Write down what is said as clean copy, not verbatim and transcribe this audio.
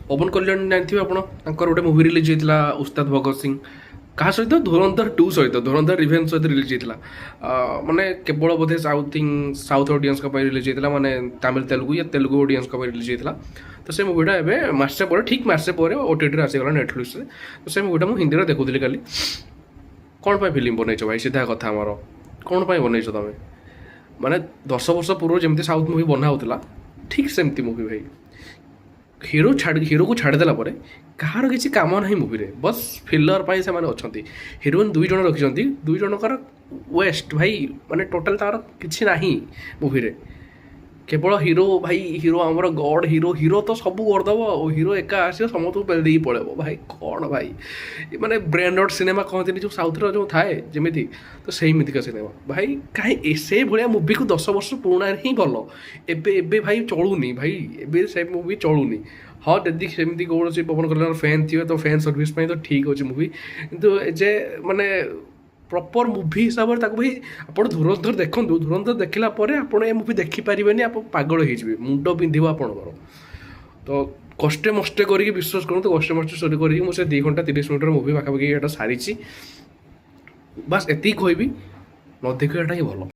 ପବନ କଲ୍ୟାଣ ଜାଣିଥିବେ ଆପଣ, ତାଙ୍କର ଗୋଟେ ମୁଭି ରିଲିଜ୍ ହେଇଥିଲା ଉସ୍ତାଦ ଭଗତ ସିଂ, କାହା ସହିତ? ଧୁରନ୍ଧର 2 ସହିତ, ଧୁରନ୍ଧର ରିଭେଞ୍ଜ ସହିତ ରିଲିଜ୍ ହେଇଥିଲା। ମାନେ କେବଳ ବୋଧେ ସାଉଥ୍ ଅଡ଼ିଏନ୍ସଙ୍କ ପାଇଁ ରିଲିଜ୍ ହେଇଥିଲା, ମାନେ ତାମିଲ ତେଲୁଗୁ ୟା ତେଲୁଗୁ ଅଡ଼ିଏନ୍ସଙ୍କ ପାଇଁ ରିଲିଜ୍ ହେଇଥିଲା। ତ ସେ ମୁଭିଟା ଏବେ ମାସେ ପରେ, ଠିକ୍ ମାସେ ପରେ OTTରେ ଆସିଗଲା ନେଟଫ୍ଲିକ୍ସରେ। ତ ସେ ମୁଭିଟା ମୁଁ ହିନ୍ଦୀରେ ଦେଖୁଥିଲି କାଲି। କ'ଣ ପାଇଁ ଫିଲ୍ମ ବନେଇଛ ଭାଇ? ସିଧା କଥା ଆମର, କ'ଣ ପାଇଁ ବନେଇଛ ତମେ? ମାନେ 10 ବର୍ଷ ପୂର୍ବରୁ ଯେମିତି ସାଉଥ୍ ମୁଭି ବନା ହେଉଥିଲା, ଠିକ୍ ସେମିତି ମୁଭି ଭାଇ। ହିରୋକୁ ଛାଡ଼ିଦେଲା ପରେ କାହାର କିଛି କାମ ନାହିଁ ମୁଭିରେ, ବସ୍ ଫିଲର ପାଇଁ ସେମାନେ ଅଛନ୍ତି। ହିରୋଇନ୍ 2 ଜଣ ରଖିଛନ୍ତି, 2 ଜଣଙ୍କର ୱେଷ୍ଟ ଭାଇ, ମାନେ ଟୋଟାଲ୍ ତାଙ୍କର କିଛି ନାହିଁ ମୁଭିରେ। କେବଳ ହିରୋ ଭାଇ, ହିରୋ ଆମର ଗଡ୍, ହିରୋ ତ ସବୁ କରିଦେବ ଆଉ। ହିରୋ ଏକା ଆସିବ ସମସ୍ତଙ୍କୁ ପେଲି ଦେଇକି ପଳେଇବ ଭାଇ। କ'ଣ ଭାଇ, ମାନେ ବ୍ରେନ୍ ରଟ୍ ସିନେମା କହନ୍ତିନି ଯେଉଁ ସାଉଥ୍ର ଯେଉଁ ଥାଏ ଯେମିତି, ତ ସେଇମିତିକା ସିନେମା ଭାଇ। କାହିଁ ସେ ଭଳିଆ ମୁଭିକୁ 10 ବର୍ଷ ପୁରୁଣାରେ ହିଁ ଭଲ। ଏବେ ଭାଇ ଚଳୁନି ଭାଇ, ଏବେ ସେ ମୁଭି ଚଳୁନି। ହଁ ଯଦି ସେମିତି କୌଣସି ପବନ କଲ୍ୟାଣ ଫ୍ୟାନ୍ ଥିବେ ତ ଫ୍ୟାନ୍ ସର୍ଭିସ୍ ପାଇଁ ତ ଠିକ୍ ଅଛି ମୁଭି, କିନ୍ତୁ ଯେ ମାନେ ପ୍ରପର୍ ମୁଭି ହିସାବରେ ତାକୁ ଭାଇ ଆପଣ ଧୁରନ୍ଧର ଦେଖନ୍ତୁ। ଧୁରନ୍ଧର ଦେଖିଲା ପରେ ଆପଣ ଏ ମୁଭି ଦେଖିପାରିବେନି, ଆପଣ ପାଗଳ ହେଇଯିବେ, ମୁଣ୍ଡ ବିନ୍ଧିବ ଆପଣଙ୍କର। ତ କଷ୍ଟେ ମଷ୍ଟେ କରିକି, ବିଶ୍ୱାସ କରନ୍ତୁ, କଷ୍ଟେ ମଷ୍ଟେ ଷ୍ଟୋରି କରିକି ମୁଁ ସେ 2 ଘଣ୍ଟା 30 ମିନିଟ୍ର ମୁଭି ପାଖାପାଖି ଏଇଟା ସାରିଛି। ବାସ୍ ଏତିକି କହିବି, ନ ଦେଖିବାଟା ହିଁ ଭଲ।